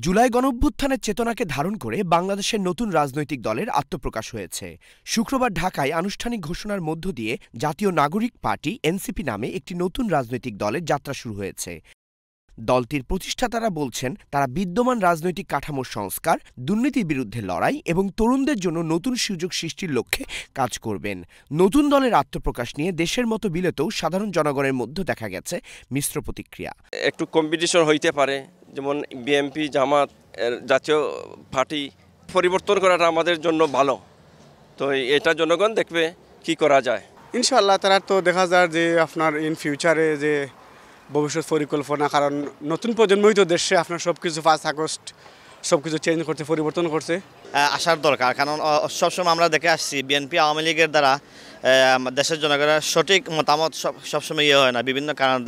জুলাই গণঅভ্যুত্থানের চেতনাকে ধারণ করে বাংলাদেশের নতুন রাজনৈতিক দলের আত্মপ্রকাশ হয়েছে। শুক্রবার ঢাকায় আনুষ্ঠানিক ঘোষণার মধ্য দিয়ে জাতীয় নাগরিক পার্টি এনসিপি নামে একটি নতুন রাজনৈতিক দলের যাত্রা শুরু হয়েছে। দলটির প্রতিষ্ঠাতারা বলছেন, তারা বিদ্যমান রাজনৈতিক কাঠামোর সংস্কার, দুর্নীতির বিরুদ্ধে লড়াই এবং তরুণদের জন্য নতুন সুযোগ সৃষ্টির লক্ষ্যে কাজ করবেন। নতুন দলের আত্মপ্রকাশ নিয়ে দেশের মতো বিলেতেও সাধারণ জনগণের মধ্যে দেখা গেছে মিশ্র প্রতিক্রিয়া। একটু কম্পিটিশন হইতে পারে, যেমন বিএনপি, জামাত, জাতীয় পার্টি পরিবর্তন করাটা আমাদের জন্য ভালো। তো এটা জনগণ দেখবে কি করা যায়। ইনশাআল্লাহ তারা তো দেখা যায় যে আপনার ইন ফিউচারে যে ভবিষ্যৎ পরিকল্পনা, কারণ নতুন প্রজন্মই তো দেশে আপনার সব কিছু 5 আগস্ট সব কিছু চেঞ্জ করতে, পরিবর্তন করছে। আসার দরকার, কারণ সবসময় আমরা দেখে আসছি বিএনপি আওয়ামী লীগের দ্বারা দেশের জনগণের সঠিক মতামত সবসময় ইয়ে হয় না, বিভিন্ন কারণ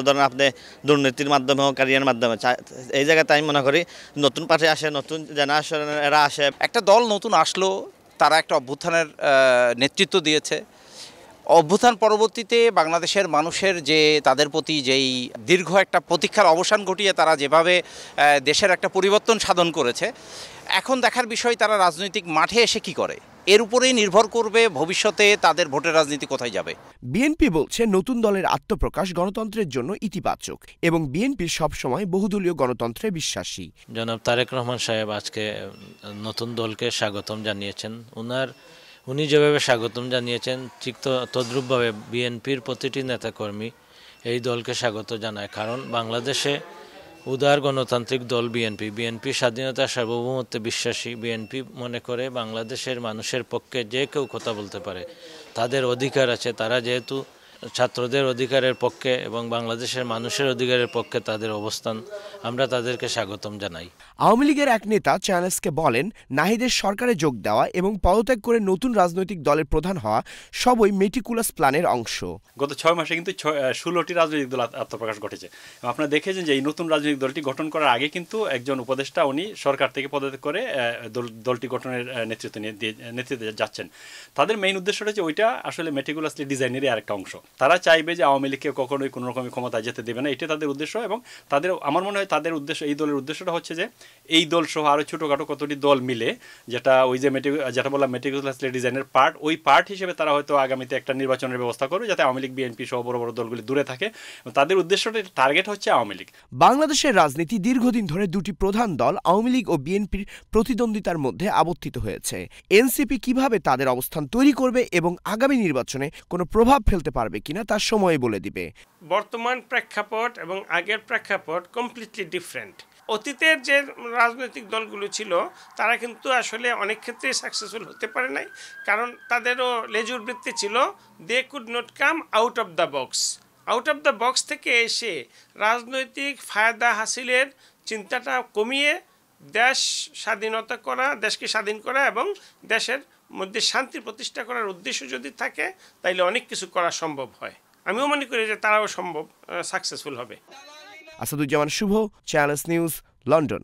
ধরেন আপনি দুর্নীতির মাধ্যমে হোক, ক্যারিয়ার মাধ্যমে। এই জায়গাতে আমি মনে করি নতুন পার্টি আসে, নতুন জেনারেশনের এরা আসে। একটা দল নতুন আসলো, তারা একটা অভ্যুত্থানের নেতৃত্ব দিয়েছে। অভ্যুত্থান পরবর্তীতে বাংলাদেশের মানুষের যে তাদের প্রতি যেই দীর্ঘ একটা প্রতীক্ষার অবসান ঘটিয়ে তারা যেভাবে দেশের একটা পরিবর্তন সাধন করেছে, এখন দেখার বিষয় তারা রাজনৈতিক মাঠে এসে কি করে। এর উপরেই নির্ভর করবে ভবিষ্যতে তাদের ভোটের রাজনীতি কোথায় যাবে। বিএনপি বলছে, নতুন দলের আত্মপ্রকাশ গণতন্ত্রের জন্য ইতিবাচক এবং বিএনপি সবসময় বহুদলীয় গণতন্ত্রে বিশ্বাসী। জনাব তারেক রহমান সাহেব আজকে নতুন দলকে স্বাগতম জানিয়েছেন। উনি যেভাবে স্বাগতম জানিয়েছেন, ঠিক তদ্রূপভাবে বিএনপির প্রতিটি নেতাকর্মী এই দলকে স্বাগত জানায়। কারণ বাংলাদেশে উদার গণতান্ত্রিক দল বিএনপি স্বাধীনতা সার্বভৌমত্বে বিশ্বাসী। বিএনপি মনে করে বাংলাদেশের মানুষের পক্ষে যে কেউ কথা বলতে পারে, তাদের অধিকার আছে। তারা যেহেতু ছাত্রদের অধিকারের পক্ষে এবং বাংলাদেশের মানুষের অধিকারের পক্ষে তাদের অবস্থান, আমরা তাদেরকে স্বাগতম জানাই। আওয়ামী লীগের এক নেতা চ্যানেলসকে বলেন, নাহিদের সরকারে যোগ দেওয়া এবং পদত্যাগ করে নতুন রাজনৈতিক দলের প্রধান হওয়া সবই মেটিকুলাস প্ল্যানের অংশ। গত 6 মাসে কিন্তু 16টি রাজনৈতিক দল আত্মপ্রকাশ ঘটেছে। আপনারা দেখেছেন যে এই নতুন রাজনৈতিক দলটি গঠন করার আগে কিন্তু একজন উপদেষ্টা উনি সরকার থেকে পদত্যাগ করে দলটি গঠনের নেতৃত্বে যাচ্ছেন। তাদের মেইন উদ্দেশ্যটা হচ্ছে ওইটা আসলে মেটিকুলাসলি ডিজাইনেরই আরেকটা অংশ। তারা চাইবে যে আওয়ামী লীগকে কখনোই কোনো রকমের ক্ষমতায় যেতে দেবে না, এটা তাদের উদ্দেশ্য। এবং আমার মনে হয় তাদের উদ্দেশ্য, এই দলের উদ্দেশ্যটা হচ্ছে যে এই দল সহ আরও ছোটোখাটো কতটি দল মিলে, যেটা ওই যে যেটা বললাম মেটিকুলাসলি ডিজাইনের পার্ট, ওই পার্ট হিসেবে তারা হয়তো আগামীতে একটা নির্বাচনের ব্যবস্থা করবে, যাতে আওয়ামী লীগ, বিএনপি সহ বড় বড় দলগুলি দূরে থাকে। তাদের উদ্দেশ্যটা, টার্গেট হচ্ছে আওয়ামী লীগ। বাংলাদেশের রাজনীতি দীর্ঘদিন ধরে দুটি প্রধান দল আওয়ামী লীগ ও বিএনপির প্রতিদ্বন্দ্বিতার মধ্যে আবর্তিত হয়েছে। এনসিপি কিভাবে তাদের অবস্থান তৈরি করবে এবং আগামী নির্বাচনে কোনো প্রভাব ফেলতে পারবে কিনা তার সময় বলে দিবে। বর্তমান প্রেক্ষাপট এবং আগের প্রেক্ষাপট কমপ্লিটলি ডিফারেন্ট। অতীতের যে রাজনৈতিক দলগুলো ছিল তারা কিন্তু আসলে অনেক ক্ষেত্রে সাকসেসফুল হতে পারে নাই, কারণ তাদেরও লেজুর বৃত্তি ছিল। They could not come out of the box. Out of the box থেকে এসে রাজনৈতিক ফায়দা হাসিলের চিন্তাটা কমিয়ে দেশ স্বাধীনতা করা, দেশকে স্বাধীন করা এবং দেশের মধ্যে শান্তি প্রতিষ্ঠা করার উদ্দেশ্য যদি থাকে, তাইলে অনেক কিছু করা সম্ভব হয়। আমিও মনে করি যে তারাও সাকসেসফুল হবে। আসাদুজ্জামান শুভ, চ্যানেলস নিউজ, লন্ডন।